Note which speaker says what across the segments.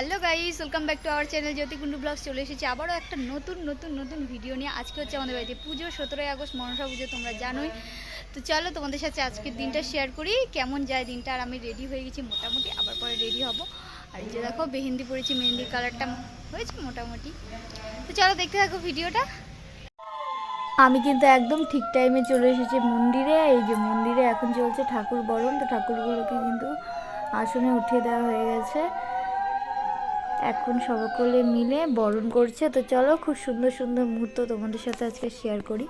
Speaker 1: Hello guys, welcome back to our channel Jyoti Kundu blogs. চলে এসেছি আবারও একটা নতুন ভিডিও নিয়ে। আজকে হচ্ছে আমাদের বাড়িতে পুজো, 17ই আগস্ট মনসা পুজো, তোমরা জানোই। তো চলো তোমাদের সাথে আজকের দিনটা শেয়ার করি, কেমন যায় দিনটা। আর আমি রেডি হয়ে গেছি মোটামুটি, আবার পরে রেডি হব। আর এই যে দেখো মেহেন্দি পরেছি, মেহেন্দির কালারটা হয়েছে মোটামুটি। তো চলো দেখতে থাকো ভিডিওটা। আমি কিন্তু একদম ঠিক টাইমে চলে এসেছি মন্দিরে। এই যে মন্দিরে এখন চলছে ঠাকুর বরণ। তো ঠাকুরগুলোকে কিন্তু আসনে উঠিয়ে দেওয়া হয়ে গেছে, এখন সকলে মিলে বরণ করছে। তো চলো খুব সুন্দর সুন্দর মুহূর্ত তোমাদের সাথে আজকে শেয়ার করি।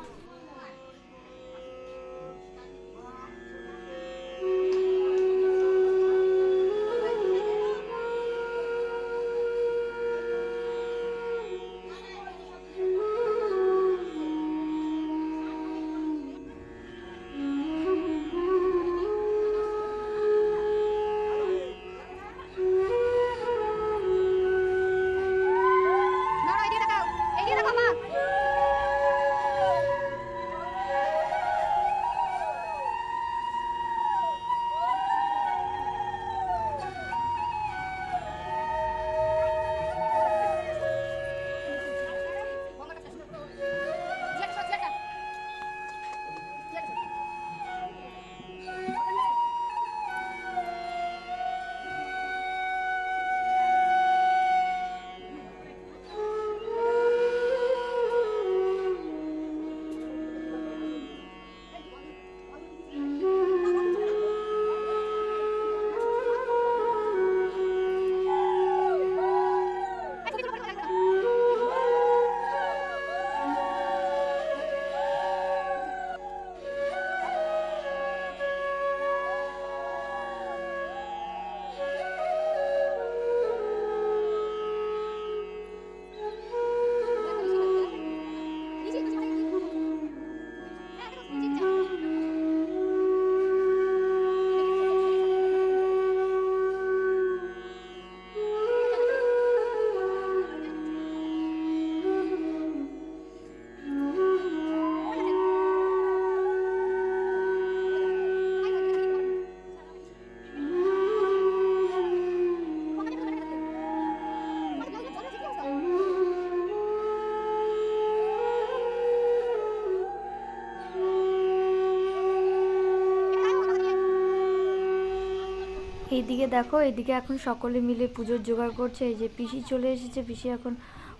Speaker 1: এইদিকে দেখো, এইদিকে এখন সকলে মিলে পুজোর জোগাড় করছে। এই যে পিসি চলে এসেছে, পিসি এখন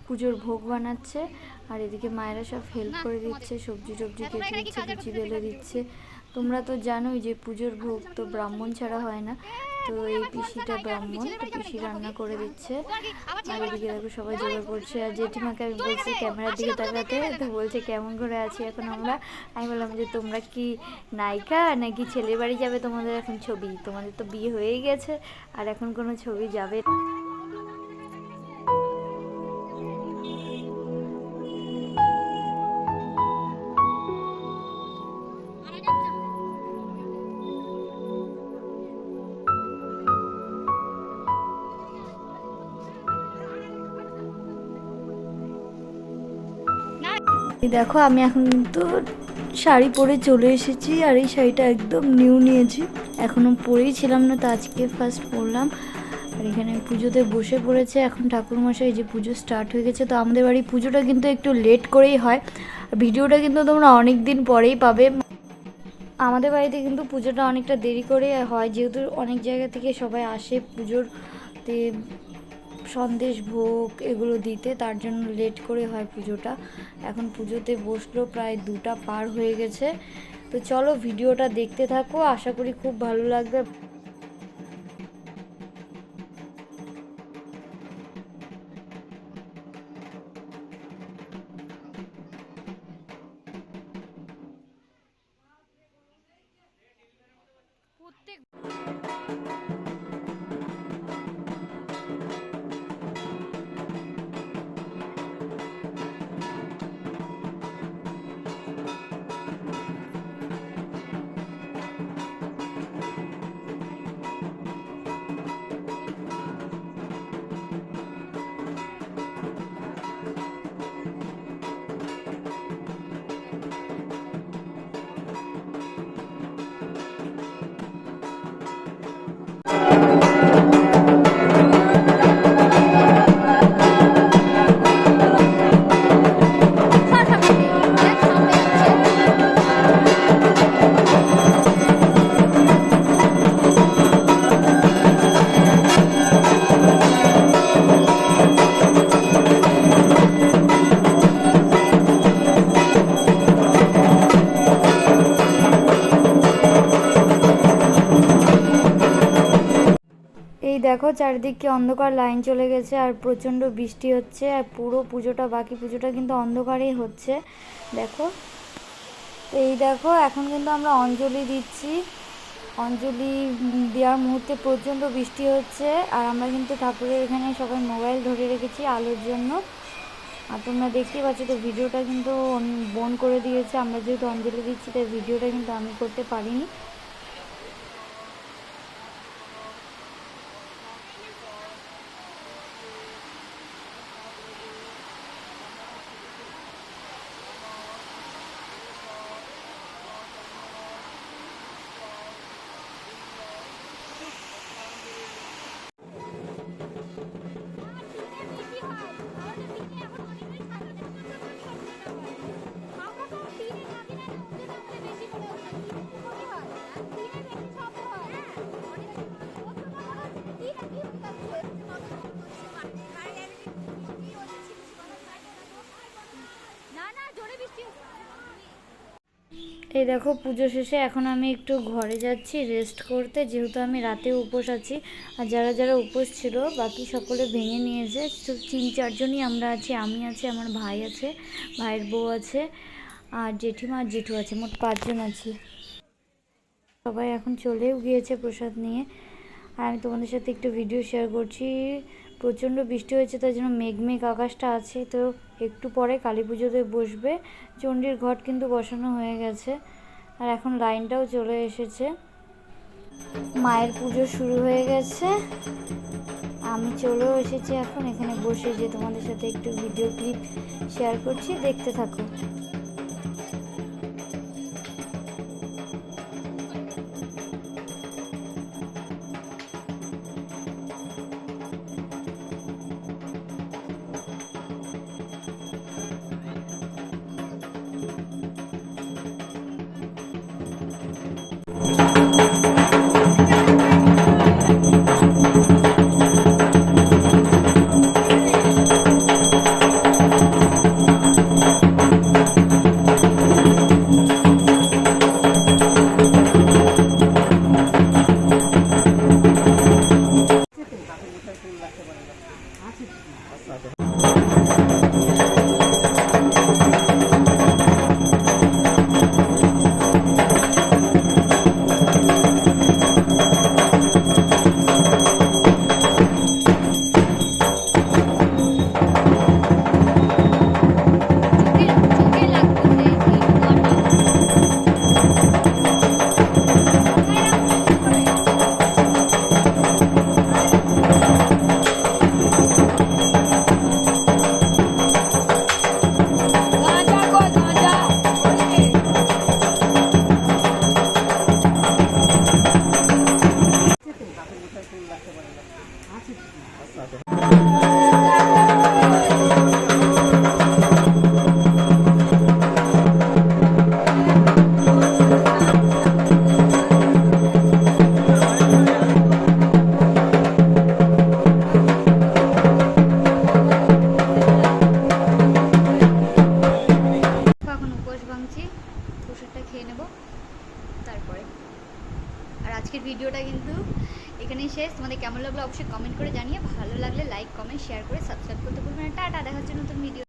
Speaker 1: পুজোর ভোগ বানাচ্ছে। আর এদিকে মায়েরা সব হেল্প করে দিচ্ছে, সবজি টবজি কেটে দিচ্ছে, লুচি বেলে দিচ্ছে। তোমরা তো জানোই যে পুজোর ভোগ তো ব্রাহ্মণ ছাড়া হয় না। তো এই পিসিটা ব্রাহ্মণ, তো পিসি রান্না করে দিচ্ছে। আর এদিকে দেখো সবাই জোগাড় করছে। আর জেঠিমাকে আমি বলছি ক্যামেরার দিকে তাকাতে, তো বলছে কেমন করে আছি এখন আমরা। আমি বললাম যে তোমরা কি নায়িকা নাকি ছেলের বাড়ি যাবে, তোমাদের এখন ছবি, তোমাদের তো বিয়ে হয়েই গেছে আর এখন কোনো ছবি যাবে। দেখো আমি এখন কিন্তু শাড়ি পরে চলে এসেছি। আর এই শাড়িটা একদম নিউ নিয়েছি, এখনও পরেই ছিলাম না, তো আজকে ফার্স্ট পরলাম। আর এখানে পুজোতে বসে পড়েছে এখন ঠাকুরমশাই। যে পুজো স্টার্ট হয়ে গেছে। তো আমাদের বাড়ি পুজোটা কিন্তু একটু লেট করেই হয়, ভিডিওটা কিন্তু তোমরা অনেক দিন পরেই পাবে। আমাদের বাড়িতে কিন্তু পুজোটা অনেকটা দেরি করে হয়, যেহেতু অনেক জায়গা থেকে সবাই আসে পুজোরতে সন্দেশ ভোগ এগুলো দিতে, তার জন্য লেট করে হয় পুজোটা। এখন পুজোতে বসলো প্রায় 2টা পার হয়ে গেছে। তো চলো ভিডিওটা দেখতে থাকো, আশা করি খুব ভালো লাগবে। চারিদিকে অন্ধকার, লাইন চলে গেছে আর প্রচণ্ড বৃষ্টি হচ্ছে আর পুরো পুজোটা, বাকি পুজোটা কিন্তু অন্ধকারেই হচ্ছে। দেখো এই দেখো এখন কিন্তু আমরা অঞ্জলি দিচ্ছি। অঞ্জলি দেওয়ার মুহূর্তে প্রচণ্ড বৃষ্টি হচ্ছে আর আমরা কিন্তু ঠাকুরের এখানে সবাই মোবাইল ধরে রেখেছি আলোর জন্য। আর তোমরা দেখতেই পাচ্ছ তো ভিডিওটা কিন্তু বোন করে দিয়েছে। আমরা যেহেতু অঞ্জলি দিচ্ছি তাই ভিডিওটা কিন্তু আমি করতে পারিনি। এই দেখো পুজো শেষে এখন আমি একটু ঘরে যাচ্ছি রেস্ট করতে, যেহেতু আমি রাতে উপোস আছি। আর যারা যারা উপোস ছিল বাকি সকলে ভেঙে নিয়েছে। তো 3-4 জনই আমরা আছি, আমি আছি, আমার ভাই আছে, ভাইয়ের বউ আছে, আর জেঠিমা আর জেঠু আছে, মোট 5 জন আছি। সবাই এখন চলেও গিয়েছে প্রসাদ নিয়ে। আর আমি তোমাদের সাথে একটু ভিডিও শেয়ার করছি। প্রচণ্ড বৃষ্টি হয়েছে তার জন্য মেঘ আকাশটা আছে। তো একটু পরে কালী পুজোতে বসবে। চণ্ডীর ঘট কিন্তু বসানো হয়ে গেছে আর এখন লাইনটাও চলে এসেছে। মায়ের পুজো শুরু হয়ে গেছে, আমি চলেও এসেছি এখন এখানে বসে, যে তোমাদের সাথে একটু ভিডিও ক্লিপ শেয়ার করছি, দেখতে থাকো। আজকের ভিডিওটা কিন্তু এখানেই শেষ। তোমাদের কেমন লাগলো অবশ্যই কমেন্ট করে জানিয়ে, ভালো লাগলে লাইক, কমেন্ট, শেয়ার করে সাবস্ক্রাইব করতে ভুলবেন না। টাটা, দেখা হচ্ছে নতুন ভিডিও।